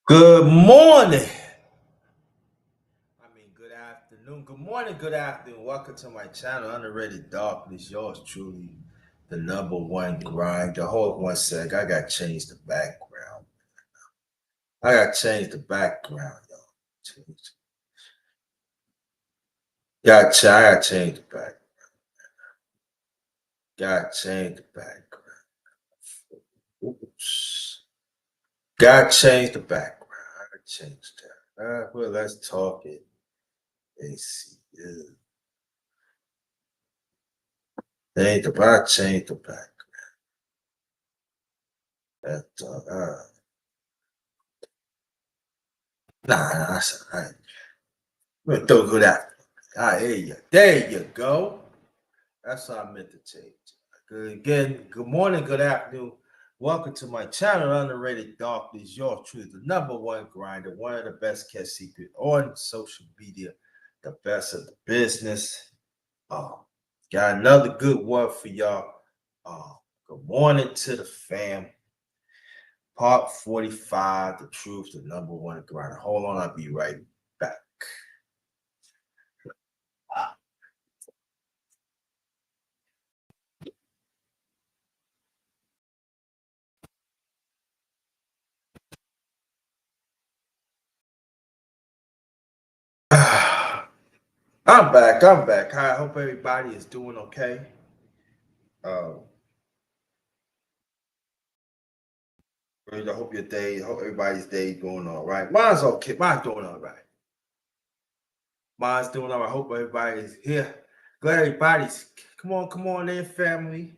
Good morning. Good afternoon. Good morning, good afternoon. Welcome to my channel, Underrated Darkness. Yours truly, the number one grind. Hold one sec. I got to change the background. I got to change the background, y'all. I got to change the background. Got to change the background. Oops. Got to change the background. I got to change that. Well, let's talk it. AC. Change the background. That's nah, that's all right. We're gonna throw good out. There you go. That's what I meant to change. Good again. Good morning, good afternoon. Welcome to my channel, Underrated Darkness. Your truth, the number one grinder, one of the best kept secret on social media, the best of the business. Uh, got another good one for y'all. Good morning to the fam. Part 45, the truth, the number one grinder. Hold on, I'll be right back. I'm back. I'm back. I hope everybody is doing okay. Um, I hope everybody's day is going all right. Mine's okay. Mine's doing all right. Mine's doing all right. I hope everybody's here. Glad everybody's. Come on in, family.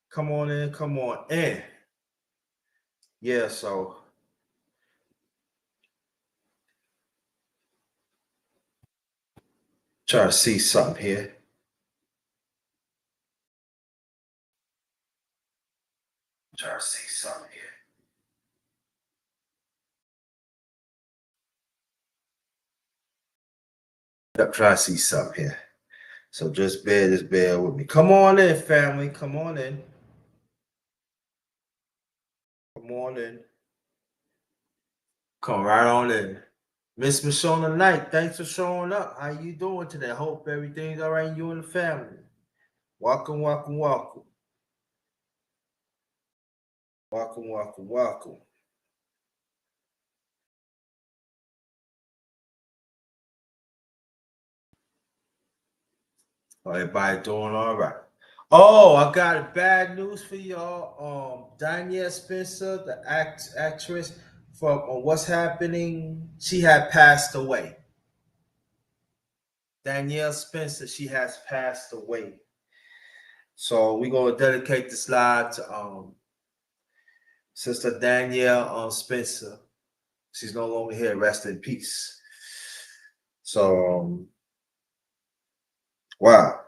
Come on in, come on in. Yeah, so try to see something here. Try to see something here. Try to see something here. So just bear with me. Come on in, family. Come on in. Come on in. Come right on in. Miss Michonne Knight, thanks for showing up. How you doing today? Hope everything's all right, you and the family. Welcome, welcome, welcome. Welcome, welcome, welcome. Everybody doing all right. Oh, I got bad news for y'all. Danielle Spencer, the actress from What's Happening, she had passed away. Danielle Spencer, she has passed away. So we're gonna dedicate this live to Sister Danielle Spencer. She's no longer here. Rest in peace. So, wow.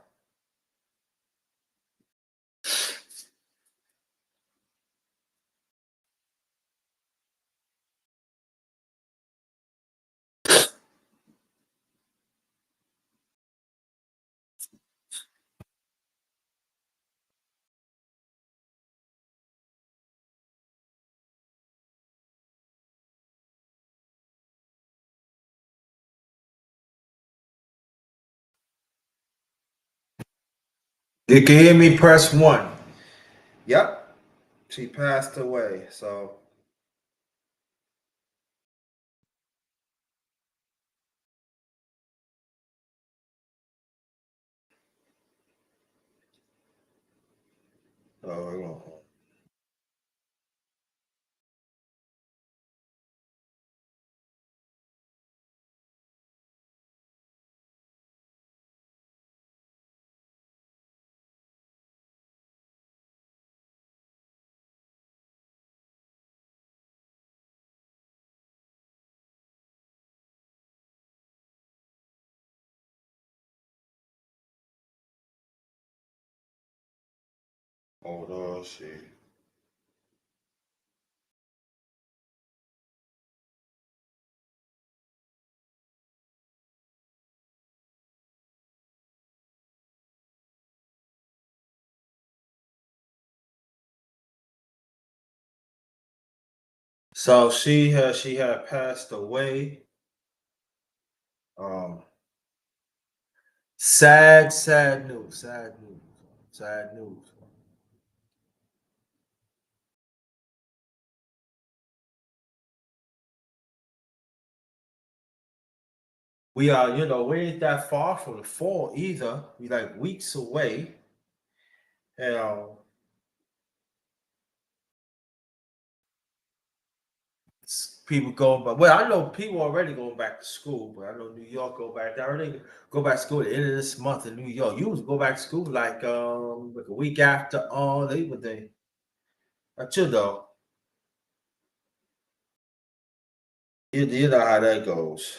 You can hear me, press one. Yep. She passed away. So, oh, hold on, see. So she had passed away. Um, sad news, sad news. We are, we ain't that far from the fall either. We like weeks away. And people going back. Well, I know people already going back to school, but I know New York go back. They already go back to school at the end of this month in New York. You was go back to school like a week after Labor Day. Not you though. You know how that goes.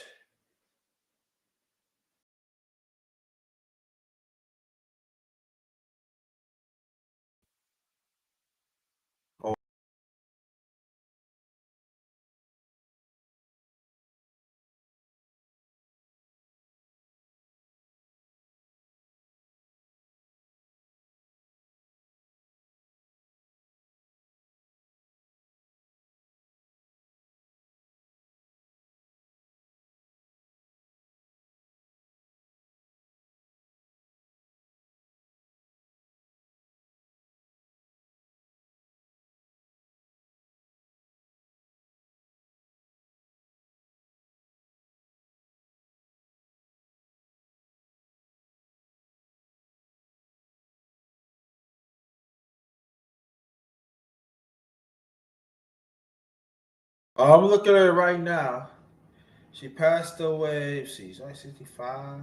Oh, I'm looking at it right now. She passed away. She's only 65.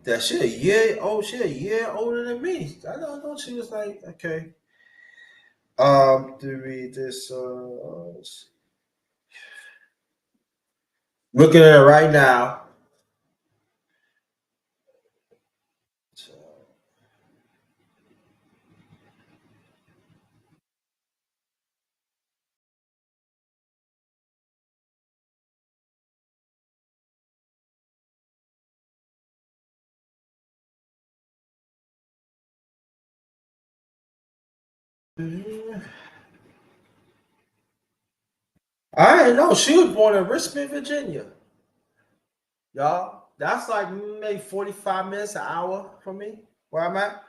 That she a year old. She a year older than me. I don't know. She was like okay. To read this. Looking at it right now. I didn't know she was born in Richmond, Virginia. Y'all, that's like maybe 45 minutes, an hour from me, where I'm at.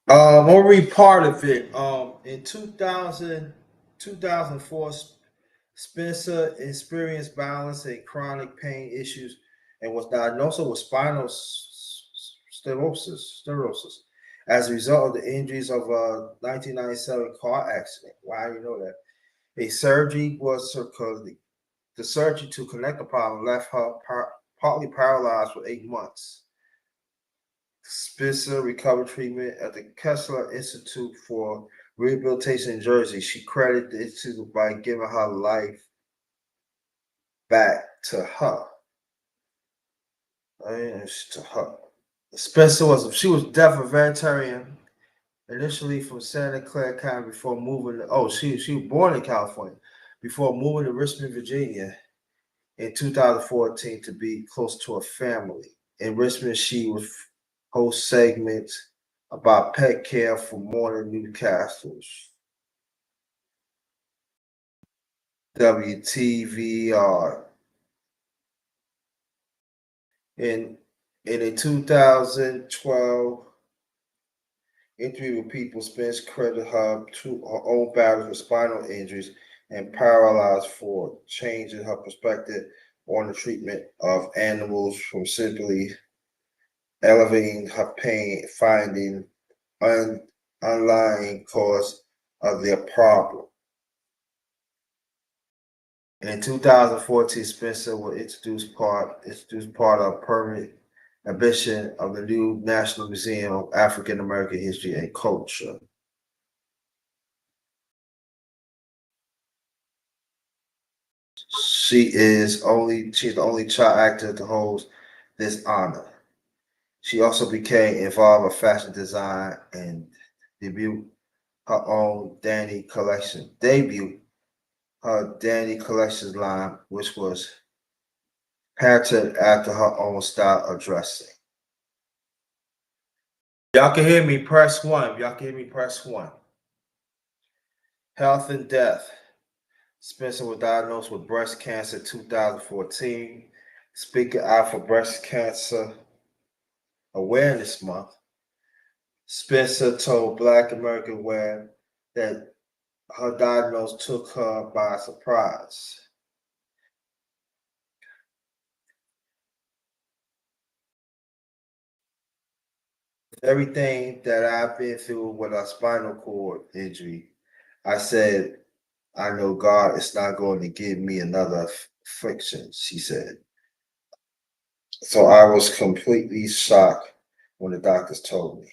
I'll read part of it. In 2004, Spencer experienced balance and chronic pain issues and was diagnosed with spinal stenosis as a result of the injuries of a 1997 car accident. Why do you know that? A surgery was the surgery to connect the problem left her partly paralyzed for 8 months. Spencer recovered treatment at the Kessler Institute for Rehabilitation in Jersey. She credited the institute by giving her life back to her. To her. Spencer was deaf and vegetarian initially from Santa Clara County before moving. She was born in California before moving to Richmond, Virginia in 2014 to be close to her family. In Richmond, she would host segments about pet care for morning newscasters. WTVR. In in 2012 interview with People, Spence credited her to her own battles with spinal injuries and paralyzed for changing her perspective on the treatment of animals from simply elevating her pain, finding underlying cause of their problem. And in 2014, Spencer will introduce part of permanent ambition of the new National Museum of African American History and Culture. She's the only child actor to hold this honor. She also became involved in fashion design and debut her own Danny collection. Debut her Danny collections line, which was patterned after her own style of dressing. Y'all can hear me, press one. Y'all can hear me, press one. Health and death. Spencer was diagnosed with breast cancer in 2014. Speaking out for Breast Cancer Awareness Month, Spencer told Black American Web that her diagnosis took her by surprise. Everything that I've been through with a spinal cord injury, I said, I know God is not going to give me another friction, she said. So I was completely shocked when the doctors told me.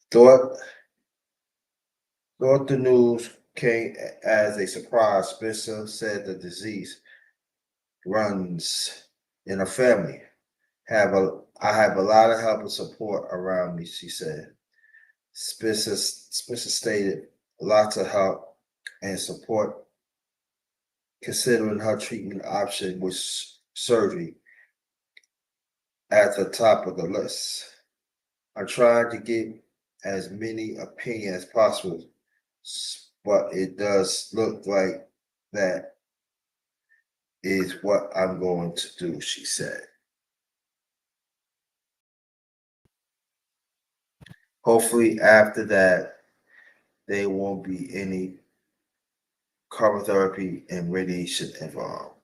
Thought Thought the news came as a surprise. Spencer said the disease runs in a family. I have a lot of help and support around me, she said. Spencer stated lots of help and support considering her treatment option was surgery at the top of the list. I tried to get as many opinions as possible, but it does look like that is what I'm going to do, she said. Hopefully, after that, there won't be any chemotherapy and radiation involved.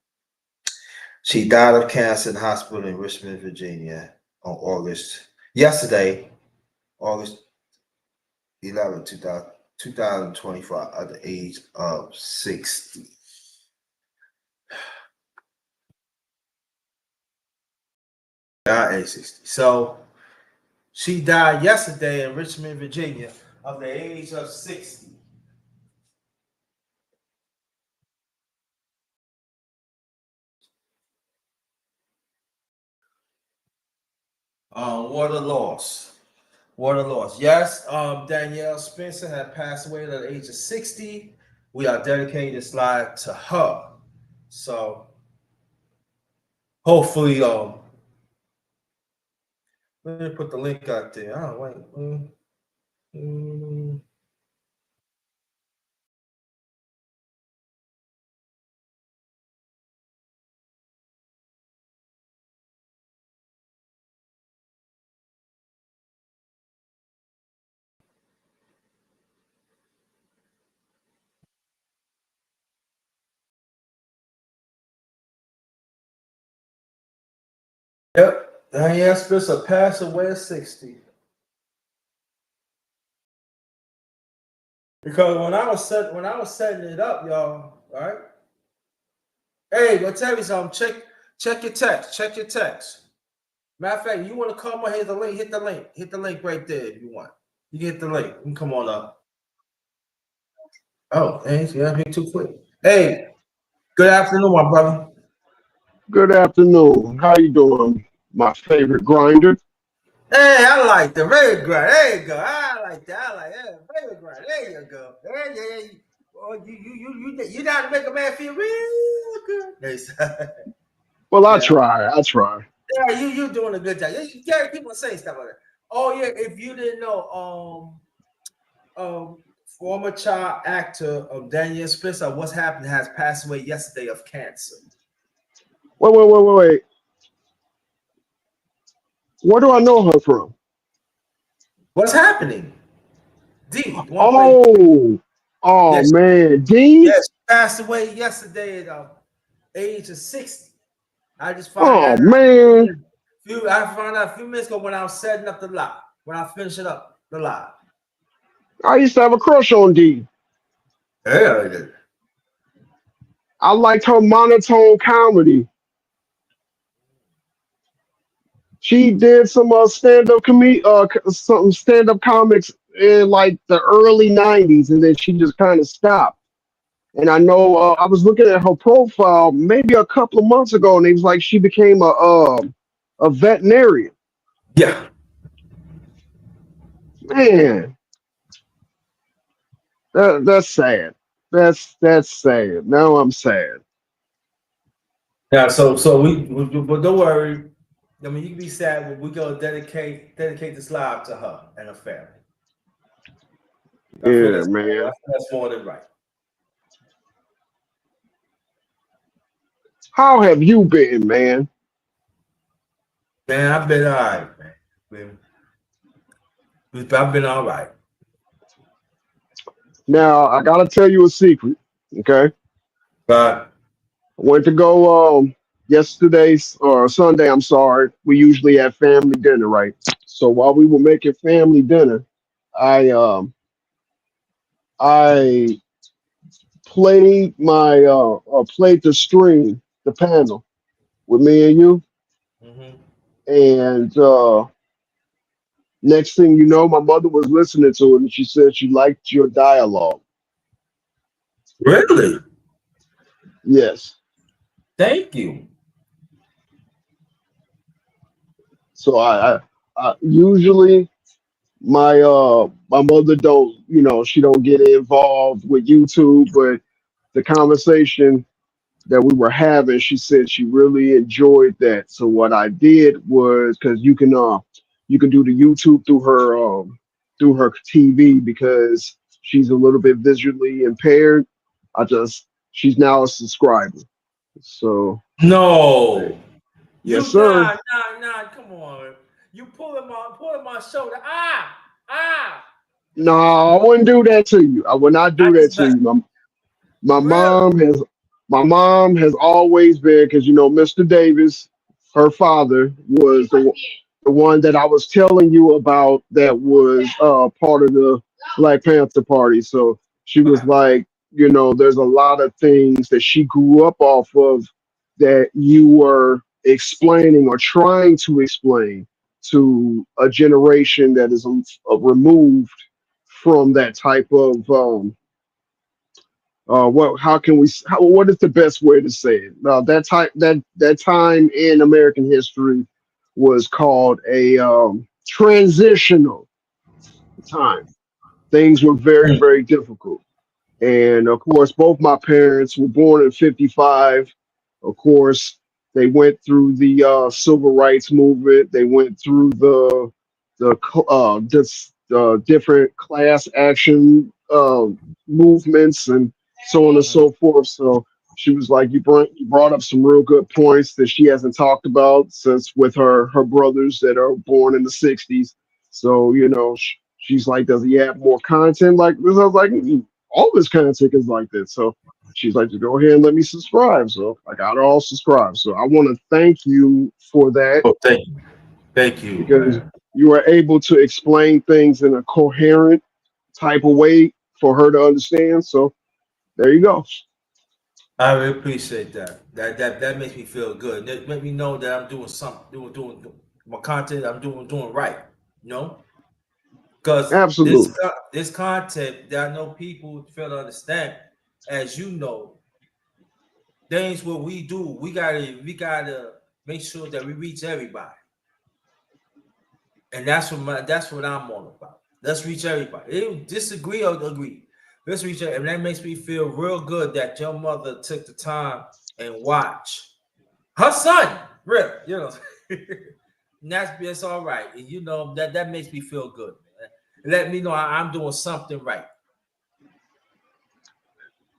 She died of cancer in the hospital in Richmond, Virginia on August 11, 2025, at the age of 60. Died at age 60. So she died yesterday in Richmond, Virginia, of the age of 60. Water loss. Water loss. Yes, Danielle Spencer had passed away at the age of 60. We are dedicating this live to her. So hopefully, let me put the link out there. Oh, wait. Mm. Yep, Danielle Spencer passed away at 60. Because when I was setting it up, y'all, all right. Hey, but tell me something. Check your text. Check your text. Matter of fact, you want to come on, hit the link, hit the link. Hit the link right there if you want. You get the link. You can come on up. Oh, hey, yeah, be too quick. Hey, good afternoon, my brother. Good afternoon. How you doing, my favorite grinder? Hey, I like the very grind. There you go. I like that. I like that. Very grind. There you go. Hey, yeah, yeah. Oh, you know how to make a man feel real good. Nice. Well, I Yeah. try. I try. Yeah, you doing a good job. Yeah, people say stuff like that. Oh yeah, if you didn't know, former child actor Daniel Spencer, what's happened, has passed away yesterday of cancer. Wait. Where do I know her from? What's happening? D, you want to play? Oh, oh Yes, man, Dean. yes, passed away yesterday at age of 60. I just found Oh that out man, I found out a few minutes ago when I was setting up the live. When I finished it up the live. I used to have a crush on Dean. Yeah. I liked her monotone comedy. She did some some stand up comics in like the early '90s, and then she just kind of stopped. And I know I was looking at her profile maybe a couple of months ago, and it was like she became a veterinarian. Yeah. Man, that's sad. That's sad. Now I'm sad. Yeah. But don't worry. I mean, you can be sad when we go dedicate this live to her and her family. I feel Yeah, that's man. that's more than right. How have you been, man? Man, I've been all right, man. I've been all right. Now I gotta tell you a secret. Okay, But I went to go yesterday's or Sunday. I'm sorry. We usually have family dinner, right? So while we were making family dinner, I I played the stream, the panel with me and you, mhm. and next thing you know, my mother was listening to it, and she said she liked your dialogue. Really, Yes. thank you. So I usually my mother don't, she don't get involved with YouTube, but the conversation that we were having, she said she really enjoyed that. So what I did was, because you can do the YouTube through her TV, because she's a little bit visually impaired. She's now a subscriber. So No, yes, you sir. come on. You pulling my shoulder. Ah. No, I wouldn't do that to you. I would not I do that just to met you. My really. mom has always been, because Mr. Davis, her father, was the one that I was telling you about, that was part of the Black Panther Party. So she was Right. like, there's a lot of things that she grew up off of that you were explaining or trying to explain to a generation that is removed from that type of how can we what is the best way to say it? That time in American history was called a transitional time. Things were very, Mm. very difficult. And of course, both my parents were born in 55. Of course, they went through the civil rights movement. They went through the different class action movements and so on and Mhm. so forth. So she was like, you brought up some real good points that she hasn't talked about since, with her brothers that are born in the 60s. So she's like, does he have more content like this? I was like, all this content is like this. So she's like, to go ahead and let me subscribe. So I got her all subscribed. So I want to thank you for that, Oh, thank you, because man. you were able to explain things in a coherent type of way for her to understand. So there you go. I really appreciate that. That makes me feel good. That make me know that I'm doing something, doing my content. I'm doing right. You know, because Absolutely. this content that I know people fail to understand, as you know, things what we do, we gotta make sure that we reach everybody, and that's what I'm all about. Let's reach everybody. They disagree or agree. Let's reach out, and that makes me feel real good that your mother took the time and watch her son, really, and that's all right. And that makes me feel good, man. Let me know I'm doing something right.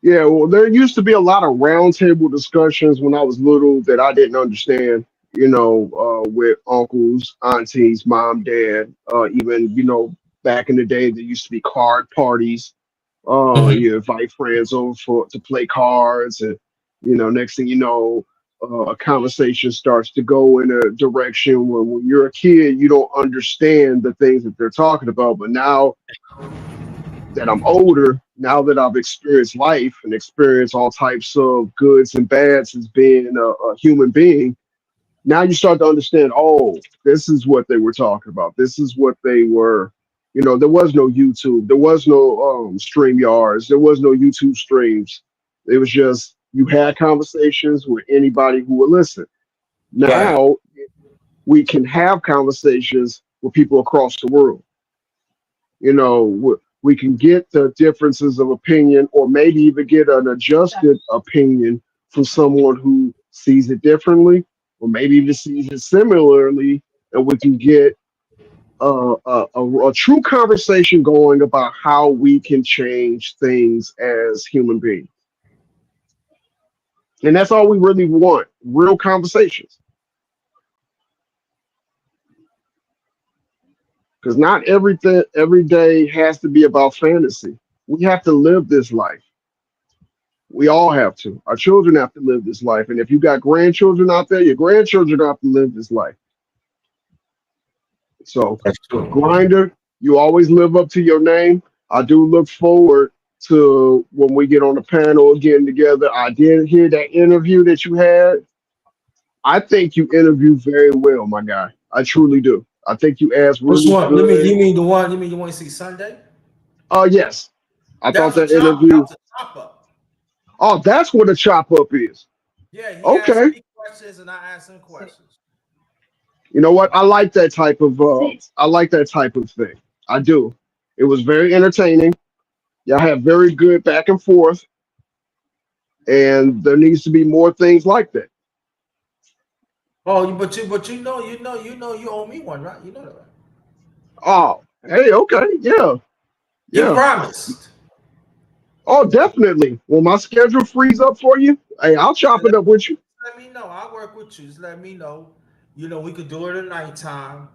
Yeah, well, there used to be a lot of roundtable discussions when I was little that I didn't understand, with uncles, aunties, mom, dad, even, back in the day, there used to be card parties. Mhm. You invite friends over to play cards, and, next thing you know, a conversation starts to go in a direction where, when you're a kid, you don't understand the things that they're talking about. But now that I'm older, now that I've experienced life and experienced all types of goods and bads as being a human being, now you start to understand, oh, this is what they were talking about. This is what they were, there was no YouTube. There was no stream yards. There was no YouTube streams. It was just you had conversations with anybody who would listen. Right. Now we can have conversations with people across the world. We can get the differences of opinion, or maybe even get an adjusted opinion from someone who sees it differently, or maybe even sees it similarly, and we can get a true conversation going about how we can change things as human beings. And that's all we really want, real conversations. Because not everything every day has to be about fantasy. We have to live this life. We all have to. Our children have to live this life. And if you got grandchildren out there, your grandchildren have to live this life. So, That's true. Grinder, you always live up to your name. I do look forward to when we get on the panel again together. I did hear that interview that you had. I think you interviewed very well, my guy. I truly do. I think you asked Which really one? good. You mean the one? You mean you want to see Sunday? Yes. I That thought was a that chop. That interview. was a chop up. Oh, that's what a chop up is. Yeah, he asked Okay. me questions and I asked him questions. You know what? I like that type of I like that type of thing. I do. It was very entertaining. Y'all have very good back and forth, and there needs to be more things like that. Oh, you owe me one, right? You know that, right? Oh, hey, okay, yeah, You yeah. promised. Oh, definitely. When my schedule frees up for you, hey, I'll Yeah, chop it up with you. let me know. I'll work with you. Just let me know. We could do it at nighttime.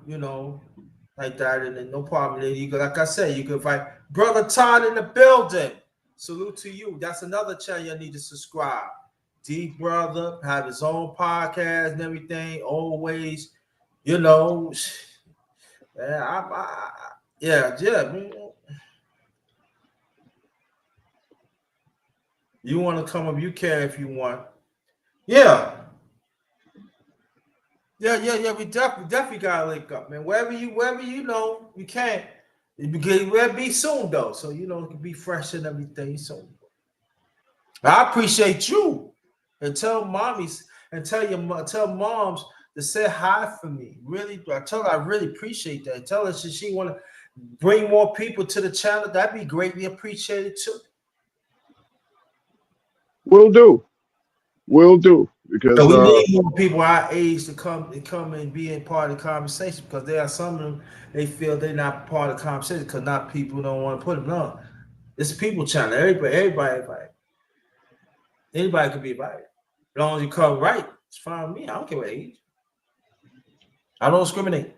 Like that, and then no problem. Then you could, like I said, you could invite Brother Todd in the building. Salute to you. That's another channel you need to subscribe. D Brother have his own podcast and everything. Always, you know. Yeah, yeah. You want to come up? You can if you want. Yeah, yeah. We definitely gotta link up, man. Wherever you know, you can. We'll be soon though, so it can be fresh and everything. So I appreciate you, and tell mommies and tell moms to say hi for me. Really, I tell her I really appreciate that. Tell her she want to bring more people to the channel. That'd be greatly appreciated too. Will do. Will do. So Because we need more people our age to come and be a part of the conversation, because there are some of them they feel they're not part of the conversation because not people don't want to put them on. It's a people channel. Everybody, anybody can be invited. As long as you come right, it's fine with me. I don't care what age. I don't discriminate.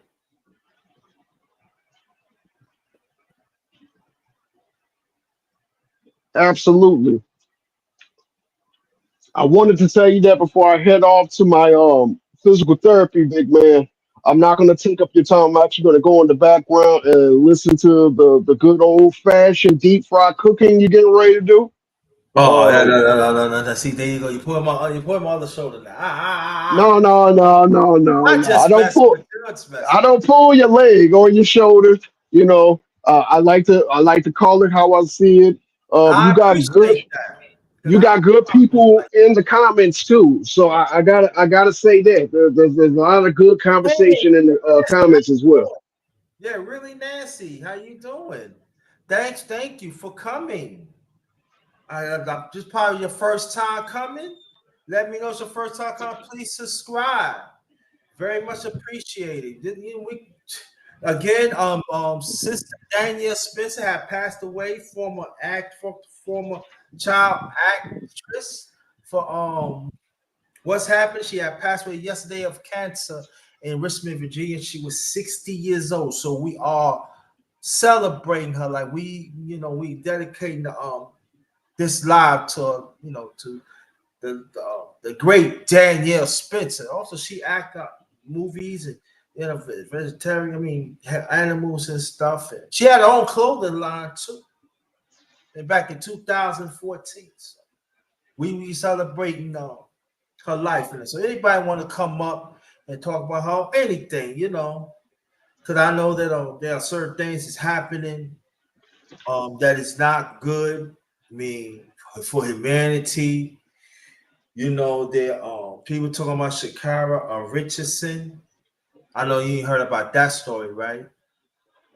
absolutely. I wanted to tell you that before I head off to my physical therapy, big man. I'm not going to take up your time. I'm actually going to go in the background and listen to the good old fashioned deep fried cooking you're getting ready to do. Oh, no, Um, no, no, no, no, no, no. See, there you go. You put him on the shoulder now. no, no, no, no, no, I no. I just don't messing pull. with you. I just messing I with don't pull your leg or your shoulder. I like to call it how I see it. you. You I got good. appreciate that because You I got grew good up in the people in the comments too. So I gotta say that there's a lot of good Hey, conversation in the how comments you as well. doing? Yeah, really, Nancy. How you doing? Thank you for coming. Just probably your first time coming. Let me know it's your first time coming. Please subscribe. Very much appreciated. Again, Sister Danielle Spencer had passed away, former child actress. For what's happened, she had passed away yesterday of cancer in Richmond, Virginia. She was 60 years old. So we are celebrating her, like we dedicating this live to to the great Danielle Spencer. Also, she acted movies and vegetarian. I mean, had animals and stuff. And she had her own clothing line too. And back in 2014, so we celebrating her life. And so anybody want to come up and talk about her anything, because I know that there are certain things that's happening that is not good. I mean, for humanity. You know, there people talking about Shakira Richardson. I know you ain't heard about that story, right?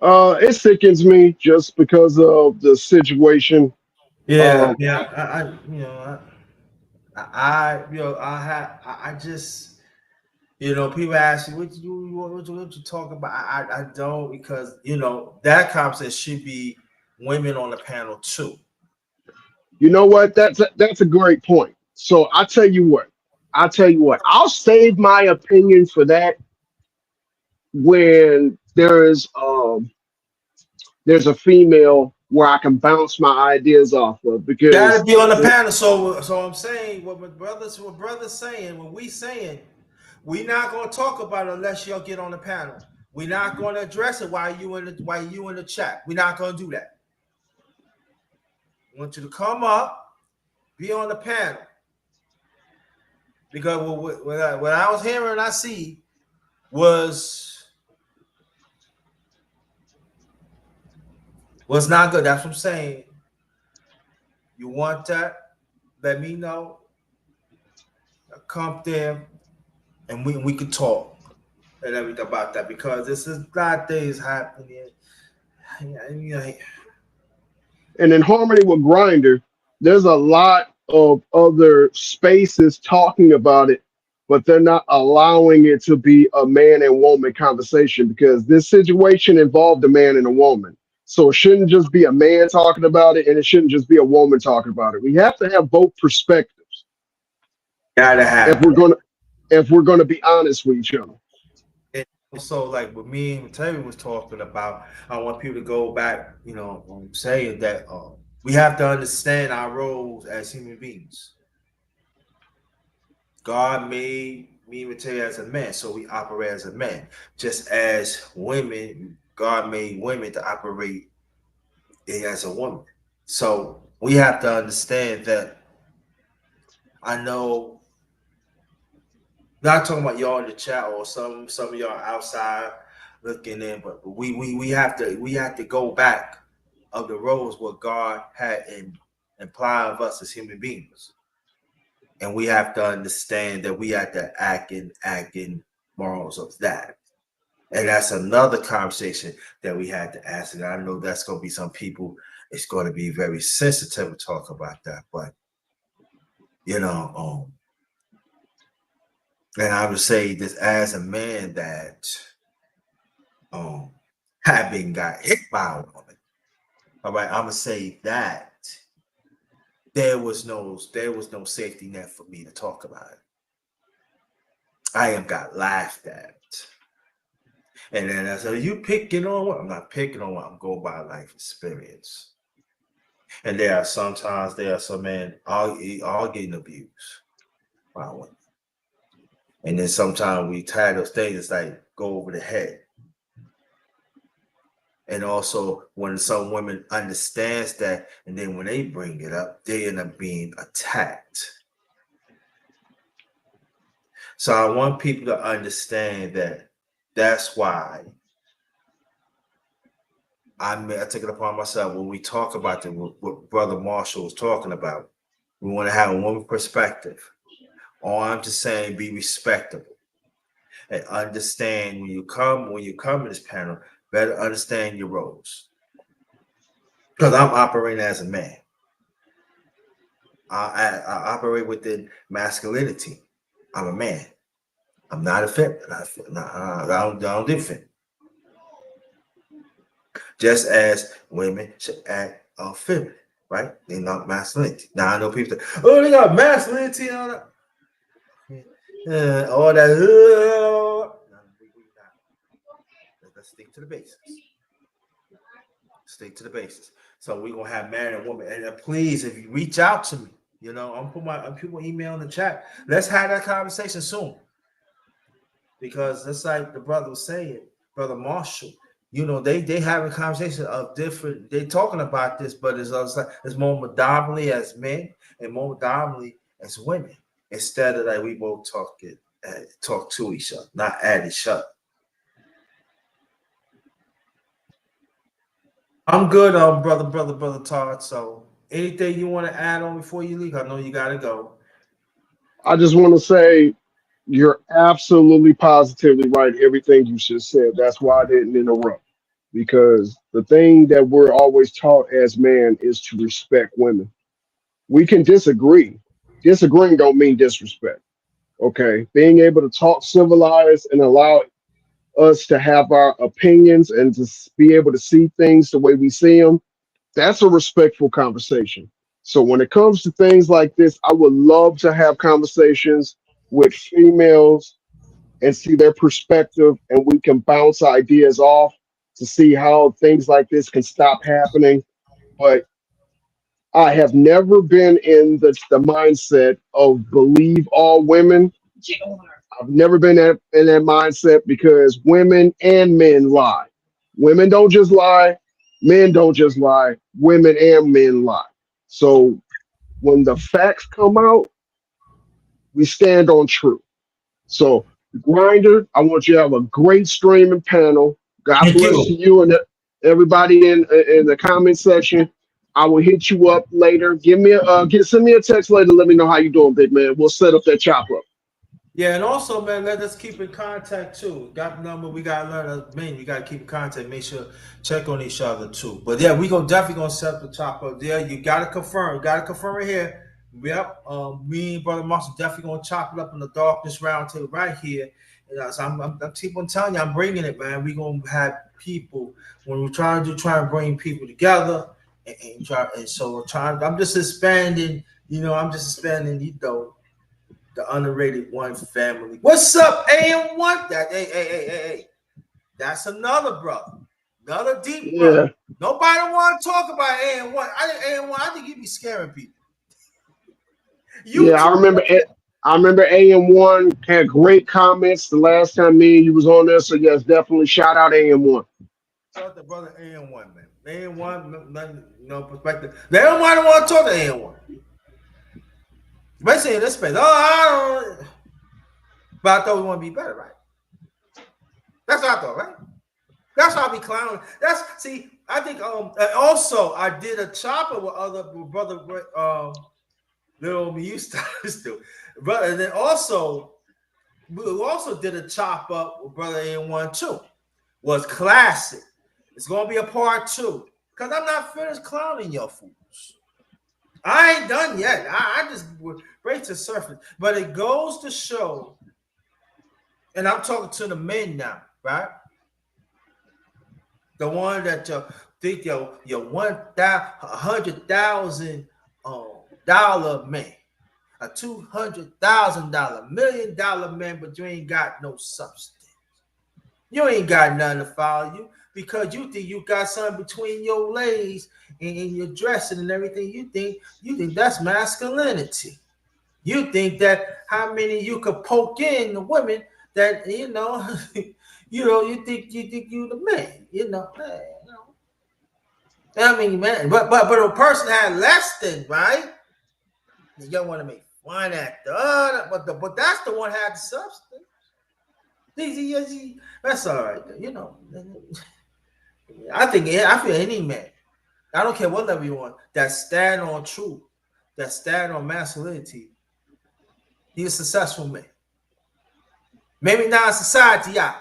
It sickens me just because of the situation. Yeah, Um, yeah. I just, people ask you what you talk about. I don't, because that conversation should be women on the panel too. you know what? That's a great point. So I tell you what. I tell you what. I'll save my opinion for that when there's a female where I can bounce my ideas off of Gotta because be on the panel. So I'm saying what brothers saying, what we saying, we not gonna talk about it unless y'all get on the panel. We're not gonna address it while you in the chat. We're not gonna do that. I want you to come up, be on the panel. Because what I was hearing, I see was not good. That's what I'm saying. You want that? Let me know. Come there, and we could talk and everything about that, because this is a lot of things happening. You know, and in harmony with Grinder, there's a lot of other spaces talking about it, but they're not allowing it to be a man and woman conversation because this situation involved a man and a woman. So it shouldn't just be a man talking about it, and it shouldn't just be a woman talking about it. We have to have both perspectives gotta if have we're that. gonna if we're gonna be honest with each other. And also, like what me and Terry was talking about, I want people to go back, saying that we have to understand our roles as human beings. God made me and Terry as a man, so we operate as a man. Just as women, God made women to operate as a woman. So we have to understand that. I know, not talking about y'all in the chat or some of y'all outside looking in, but we have to go back of the roles what God had implied of us as human beings, and we have to understand that we have to act in morals of that, and that's another conversation that we had to ask. And I know that's going to be some people. It's going to be very sensitive to talk about that, but you know, and I would say this as a man that um had been got hit by a woman. All right, I'm gonna say that there was no safety net for me to talk about it. I am got laughed at. And then I said, you picking on what? I'm not picking on what, I'm going by life experience. And there are some men all getting abused by women. And then sometimes we tie those things, it's like go over the head. And also when some women understands that, and then when they bring it up, they end up being attacked. So I want people to understand that that's why I take it upon myself when we talk about what Brother Marshall was talking about. We want to have a woman perspective. All I'm just saying, be respectable and understand when you come in this panel, better understand your roles. Because I'm operating as a man. I operate within masculinity. I'm a man. I'm not a feminine. I don't do feminine. Just as women should act feminine, right? They're not masculinity. Now I know people say, "Oh, they got masculinity and all that." All that. No, we not. Let's stick to the basics. Stick to the basics. So we're gonna have man and woman. And please, if you reach out to me, I'm people email in the chat. Let's have that conversation soon. Because it's like the brother was saying, Brother Marshall, they having conversation of different, they talking about this, but it's more predominantly as men and more predominantly as women, instead of like we both talk to each other, not at each other. I'm good, brother Todd. So Anything you want to add on before you leave? I know you gotta go. I just want to say you're absolutely positively right. Everything you just said. That's why I didn't interrupt. Because the thing that we're always taught as man is to respect women. We can disagree. Disagreeing don't mean disrespect. Okay. Being able to talk civilized and allow us to have our opinions and to be able to see things the way we see them, that's a respectful conversation. So when it comes to things like this, I would love to have conversations with females and see their perspective, and we can bounce ideas off to see how things like this can stop happening. But I have never been in the mindset of believe all women. I've never been in that mindset because women and men lie. Women don't just lie, men don't just lie, women and men lie. So when the facts come out, we stand on truth. So, Grinder, I want you to have a great streaming panel. God Thank bless you. you and everybody in the comment section. I will hit you up later. Give me a send me a text later. Let me know how you doing, big man. We'll set up that chop up. Yeah, and also, man, let us keep in contact too. Got the number, we gotta learn man, we gotta keep in contact, make sure check on each other too. But yeah, we gonna definitely gonna set up the top up there. You gotta confirm it here. Yep. Me and Brother Marshall definitely gonna chop it up in the darkness round table right here. And so I'm keep on telling you, I'm bringing it, man. We gonna have people when we're trying to bring people together and try and so we're trying. I'm just expanding, I'm just expanding, the underrated one family. What's up, AM1? That hey. That's another brother. Another deep brother. Yeah, Nobody want to talk about AM1. I think you be scaring people. You yeah. too. I remember AM1 had great comments the last time me and you was on there. So yes, definitely shout out AM1. Shout out to brother AM1, man. AM1, no perspective. They don't want to talk to AM1. Especially in this space. Oh, I don't. But I thought we want to be better, right? That's what I thought, right? That's how I be clowning. I think also I did a chopper with brother little me used to but and then also we also did a chop up with brother AM1 too. Was classic. It's gonna be a part two. Cause I'm not finished clowning your fools. I ain't done yet. I just break the surface. But it goes to show, and I'm talking to the men now, right? The one that you think your $100,000 dollar man, a $200,000 $1 million man, but you ain't got no substance. You ain't got nothing to follow you because you think you got something between your legs and your dressing and everything. You think that's masculinity. You think that how many you could poke in the women that you think you the man. I mean, man, but a person had less than right. You don't want to make fun at the other, but that's the one had the substance. That's all right. I feel any man. I don't care what level you want. That stand on truth, that stand on masculinity. He's a successful man. Maybe not in society, yeah,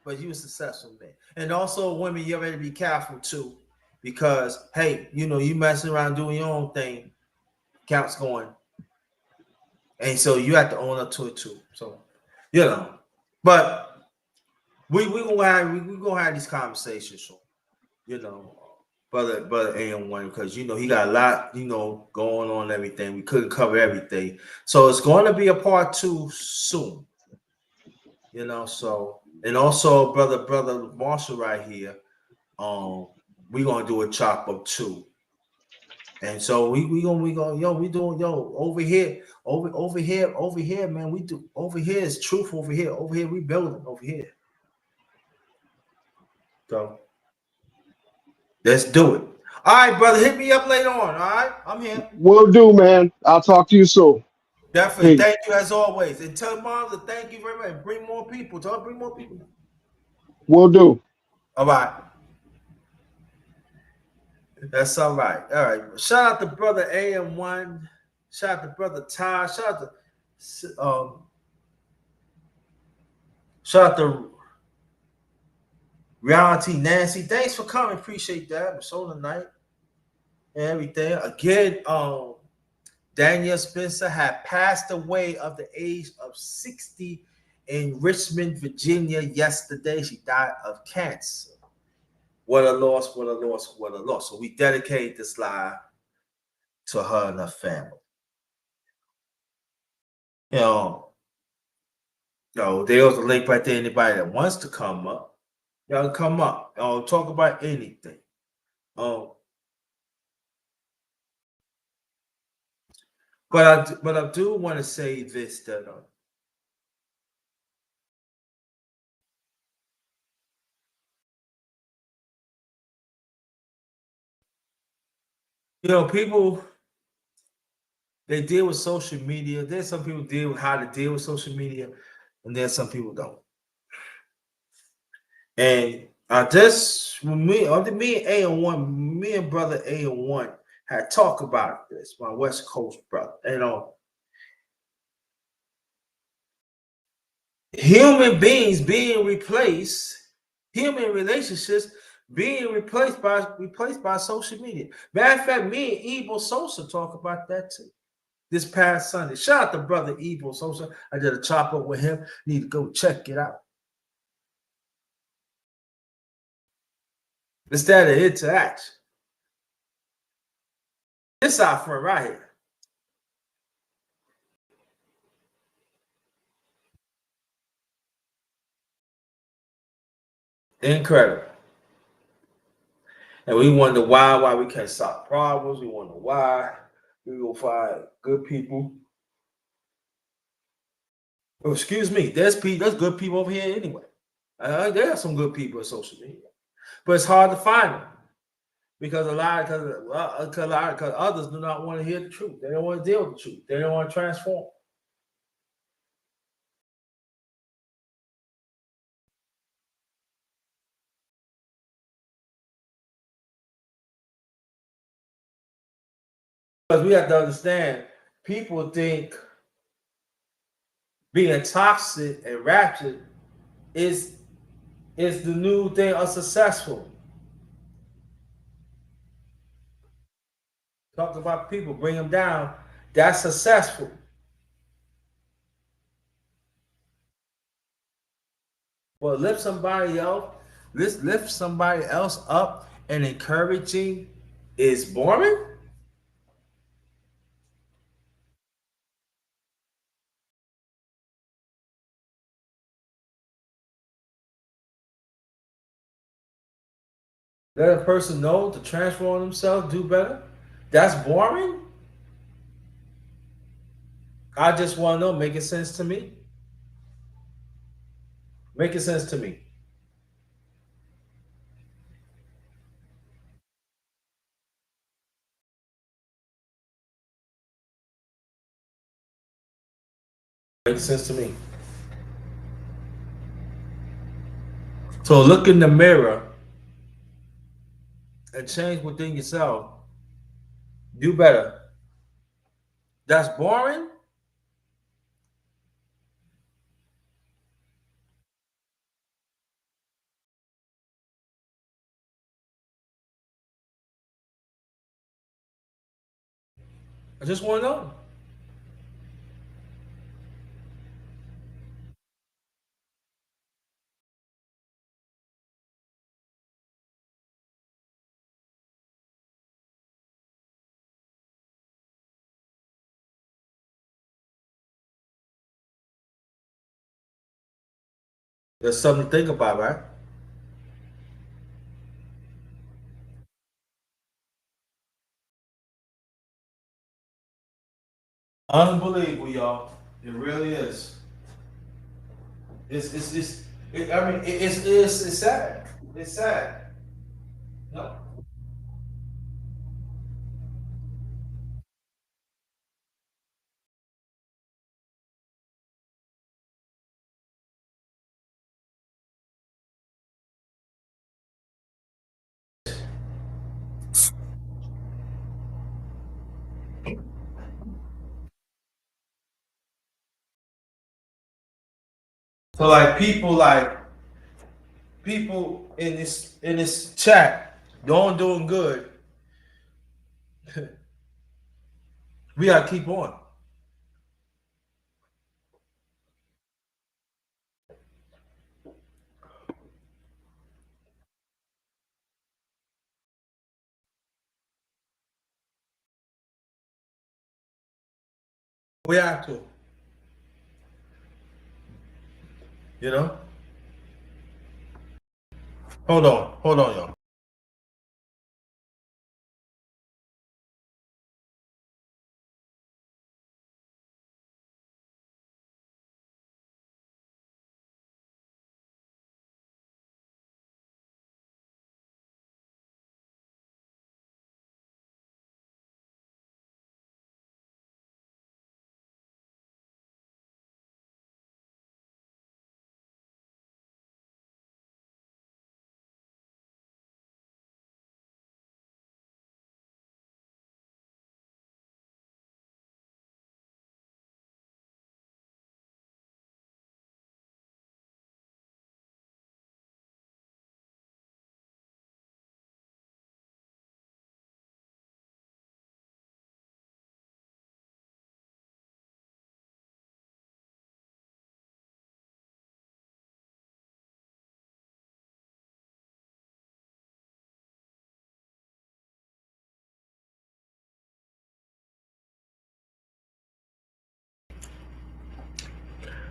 but you a successful man. And also, women, you better be careful too, because hey, you messing around doing your own thing, counts going, and so you have to own up to it too. So, but we gonna have these conversations. So, you know, brother AM1 because he got a lot going on and everything. We couldn't cover everything, so it's going to be a part two soon. So and also brother Marshall right here. We're gonna do a chop up too. And so we gonna we doing over here, man. We do over here is truth over here we building over here. So let's do it. All right, brother, hit me up later on. All right, I'm here. Will do, man. I'll talk to you soon. Definitely, Peace. thank you as always, and tell mom to thank you very much. Bring more people. Tell her bring more people. Will do. All right. That's all right. All right. Shout out to brother AM1. Shout out to brother Ty. Shout out to Reality Nancy. Thanks for coming. Appreciate that. It's on the night and everything. Again, Danielle Spencer had passed away of the age of 60 in Richmond, Virginia yesterday. She died of cancer. What a loss, what a loss, what a loss. So we dedicate this live to her and her family. You know, there's a link right there. Anybody that wants to come up, y'all can come up. Talk about anything. Um, but I do want to say this that people they deal with social media. There's some people deal with how to deal with social media, and there's some people don't. And just me and A1, me and brother A1 had talked about this, my West Coast brother. Human beings being replaced, human relationships being replaced by social media. Matter of fact, me and Evo Sosa talk about that too. This past Sunday. Shout out to brother Evo Sosa. I did a chop up with him. Need to go check it out. It's that interaction. This our friend right here. Incredible. And we wonder why we can't solve problems. We wonder why we will find good people. Oh, excuse me. There's good people over here anyway. There are some good people in social media, but it's hard to find them because because others do not want to hear the truth. They don't want to deal with the truth. They don't want to transform. Because we have to understand, people think being toxic and ratchet is the new thing of successful. Talk about people, bring them down. That's successful. But lift somebody else up and encouraging is boring. Let a person know to transform themselves, do better. That's boring. I just want to know, making sense to me. Making sense to me. Makes sense to me. So look in the mirror and change within yourself. Do better. That's boring. I just want to know. There's something to think about, right? Unbelievable, y'all. It really is. I mean, it's sad. It's sad. No. So people in this chat doing good. We gotta keep on. We have to. You know. Hold on, y'all.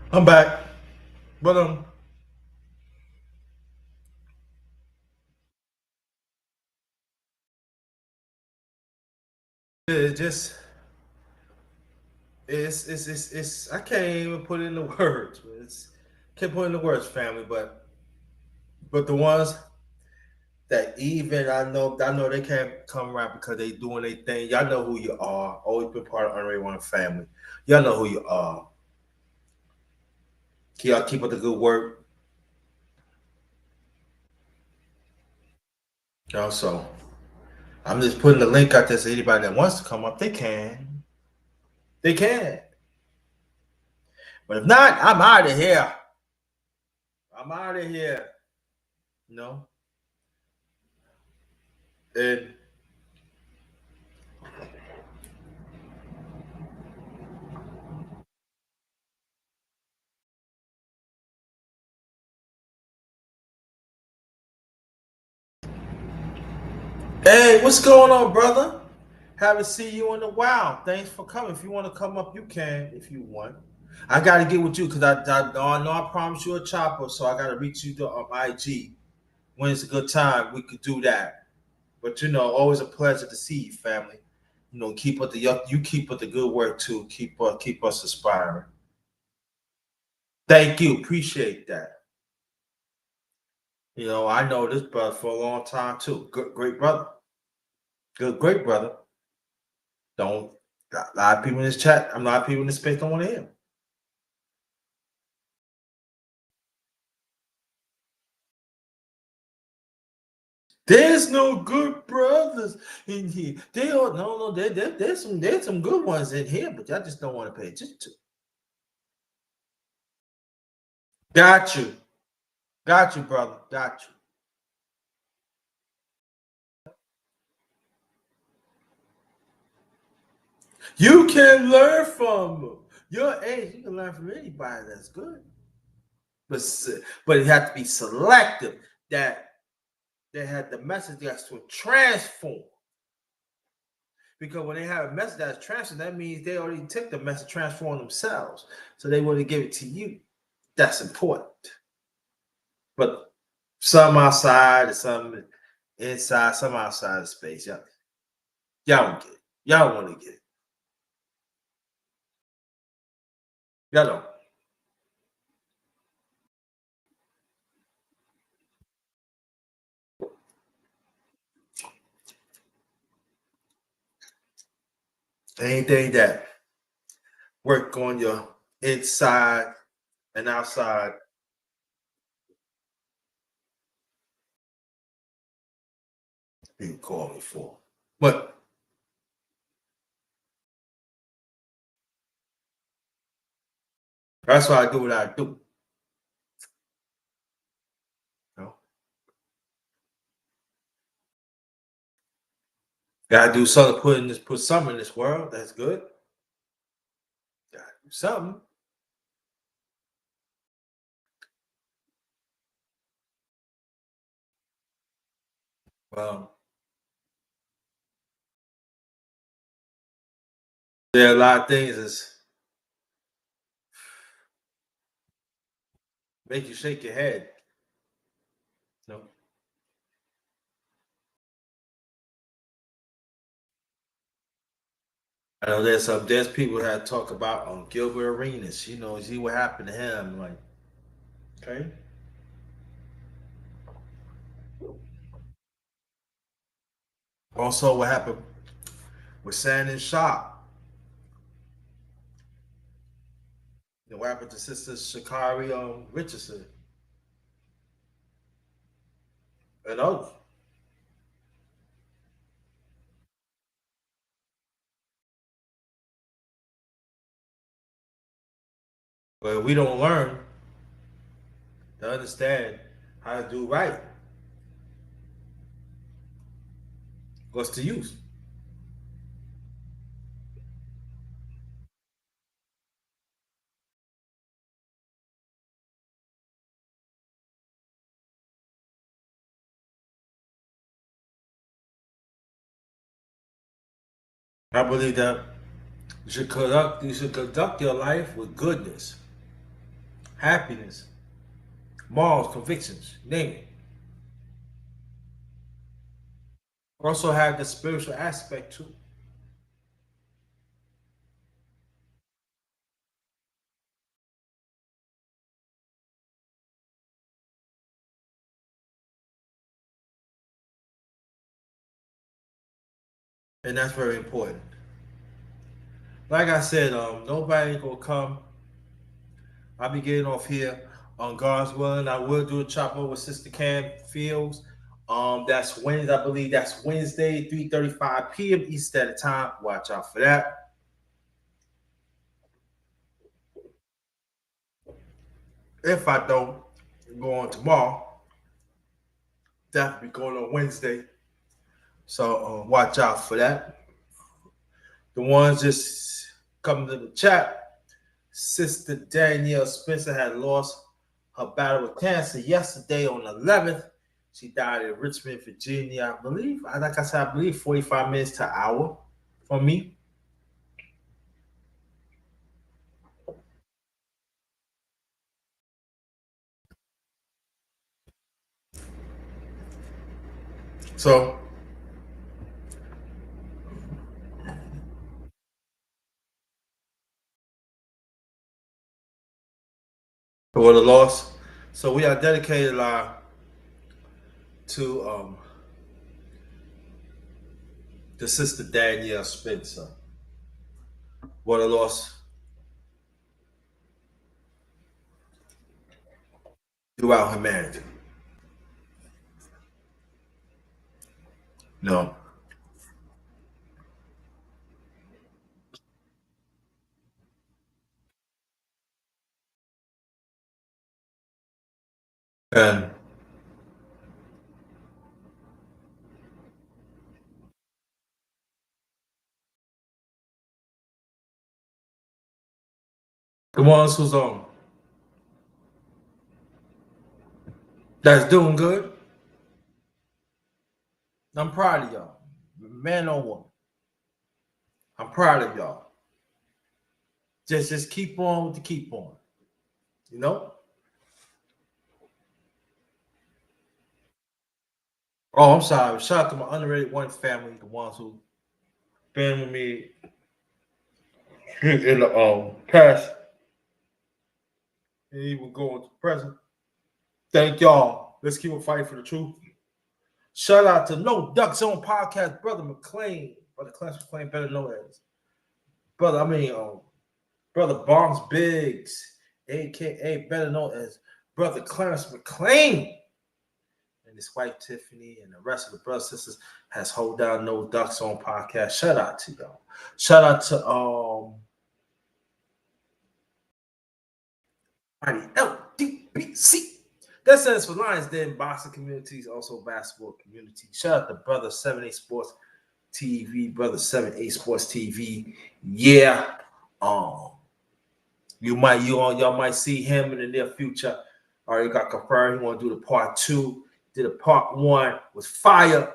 I'm back, but it just it's I can't even put it into words. It's can't put it into words, family. But the ones that even I know they can't come around because they doing their thing. Y'all know who you are. Always been part of Unreal One family. Y'all know who you are. Y'all keep up the good work. Also, I'm just putting the link out there so anybody that wants to come up, they can. They can. But if not, I'm out of here. I'm out of here. You know? And hey, what's going on, brother? Haven't seen you in a while. Thanks for coming. If you want to come up, you can if you want. I got to get with you because I know I promised you a chopper, so I got to reach you to IG. When it's a good time, we could do that. But always a pleasure to see you, family. Keep up the good work too. Keep us aspiring. Thank you, appreciate that. I know this brother for a long time too. Good, great brother. Good, great brother. Don't A lot of people in this chat. A lot of people in this space don't want to hear him. There's no good brothers in here. They all no. There's some good ones in here, but y'all just don't want to pay attention to. Got you, brother. Got you. You can learn from your age. You can learn from anybody that's good, but but it has to be selective. That they had the message that's to transform. Because when they have a message that's transformed, that means they already took the message, transform themselves. So they want to give it to you. That's important. But some outside, some inside, some outside of space. Y'all don't get it. Y'all want to get it. Y'all don't. Anything that work on your inside and outside, you can call me for. But that's why I do what I do. Gotta do something. Put something in this world. That's good. Gotta do something. Well, there are a lot of things that make you shake your head. You know, I know there's people that talk about Gilbert Arenas. You know, see what happened to him. Like, okay. Also, what happened with Shannon Sharp? You know, what happened to Sister Shakari Richardson and others? But we don't learn to understand how to do right. What's the use? I believe that you should conduct your life with goodness, happiness, morals, convictions, name it. Also have the spiritual aspect too. And that's very important. Like I said, nobody gonna come. I'll be getting off here on God's willing. I will do a chop over with Sister Cam Fields. That's Wednesday, I believe that's Wednesday, 3:35 p.m. Eastern Standard Time. Watch out for that. If I don't go on tomorrow, definitely going on Wednesday. So watch out for that. The ones just coming to the chat. Sister Danielle Spencer had lost her battle with cancer yesterday on the 11th. She died in Richmond, Virginia, I believe. Like I said, I believe 45 minutes to an hour from me. So for the loss. So we are dedicated to the sister Danielle Spencer. What a loss throughout humanity. No. And the ones who's that's doing good, I'm proud of y'all. Man or woman. I'm proud of y'all. Just keep on with the keep on. You know? Oh, I'm sorry. Shout out to my underrated one family, the ones who been with me in the past and even going to present. Thank y'all. Let's keep a fight for the truth. Shout out to No Duck Zone Podcast, Brother McLean. Brother Clarence McLean, better known as Brother Bombs Biggs, aka better known as Brother Clarence McLean. And his wife Tiffany and the rest of the brothers and sisters has hold down No Ducks on podcast. Shout out to y'all. Shout out to LDBC. That stands for Lions Den Boxing Communities, also basketball community. Shout out to Brother 78 Sports TV, brother 78 Sports TV. Yeah. Um, y'all might see him in the near future. Already got confirmed. He want to do the part 2. Did a part 1 with fire.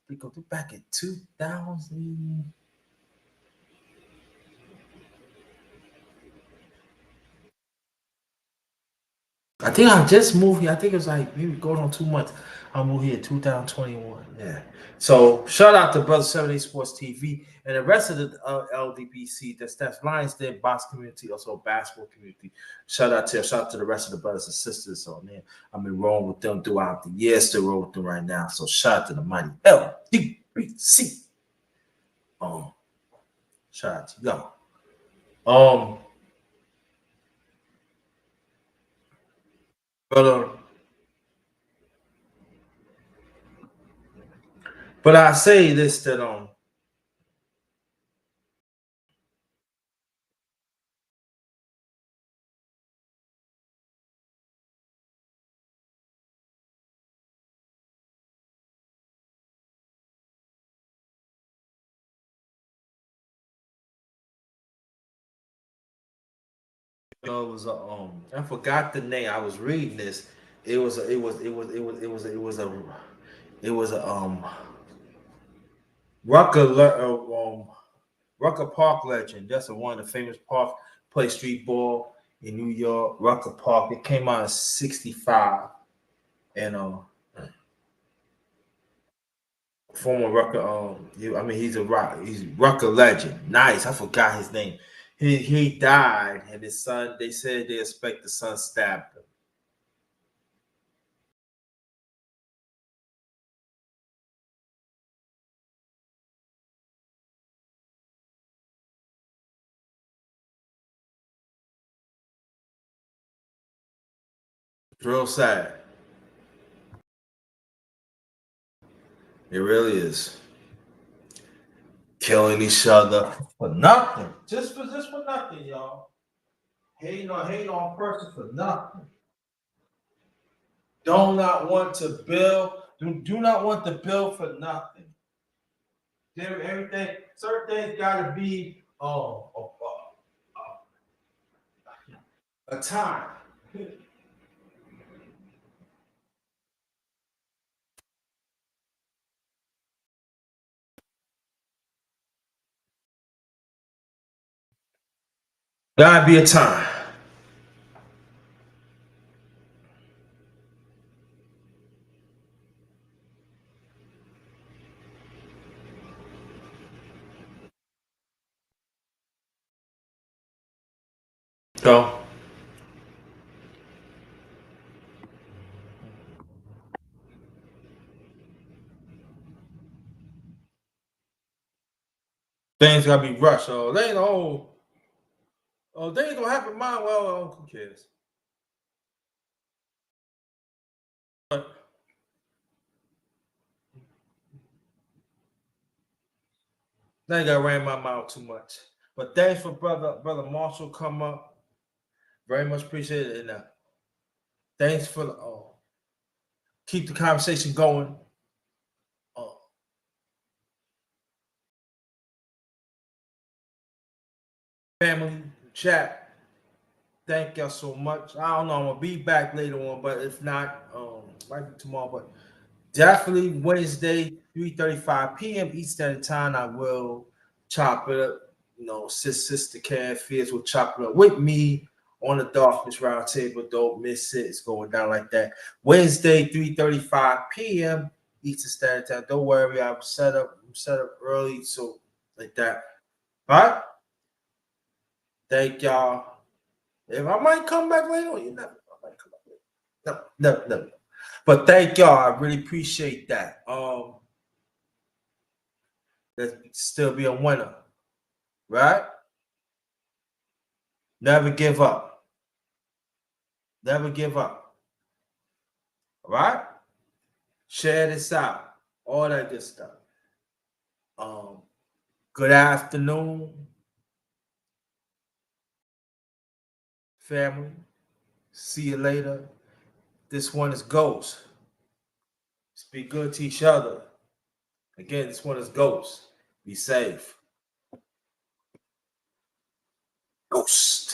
We go back in 2000. I think I just moved here. I think it was like maybe going on 2 months. I moved here in 2021. Yeah. So shout out to Brother 78 Sports TV and the rest of the LDBC, that's Lions Den box community, also basketball community. Shout out to the rest of the brothers and sisters on there. I've been rolling with them throughout the year, still rolling with them right now. So shout out to the mighty LDBC. Shout out to y'all. But but I say this that it was a I forgot the name. I was reading this. It was a Rucker Rucker Park legend. That's one of the famous parks. Play street ball in New York. Rucker Park. It came out in '65, and former Rucker. He's Rucker legend. Nice. I forgot his name. He died, and his son. They said they expect the son stabbed him. Real sad. It really is. Killing each other for nothing. Just for nothing, y'all. Hate on person for nothing. Do not want to build. Do not want to build for nothing. Everything, certain things gotta be a time. Gotta be a time. So things gotta be rushed. So they ain't they ain't gonna happen mine. Well, who cares? But they ain't gotta ran my mouth too much. But thanks for brother Marshall come up. Very much appreciated. And thanks for keep the conversation going. Uh, family chat. Thank y'all so much. I don't know. I'm gonna be back later on, but if not, might be tomorrow. But definitely Wednesday, 3:35 p.m. Eastern Standard Time. I will chop it up. Sister Cat Fears will chop it up with me on the Darkness Roundtable. Don't miss it. It's going down like that. Wednesday, 3:35 p.m. Eastern Standard Time. Don't worry, I'm set up early, so like that. All right. Thank y'all. If I might come back later, you never know. I might come back later. No. But thank y'all. I really appreciate that. Let's still be a winner, right? Never give up. Never give up. All right? Share this out. All that good stuff. Good afternoon, family. See you later. This one is Ghost. Speak good to each other. Again, this one is Ghost. Be safe. Ghost.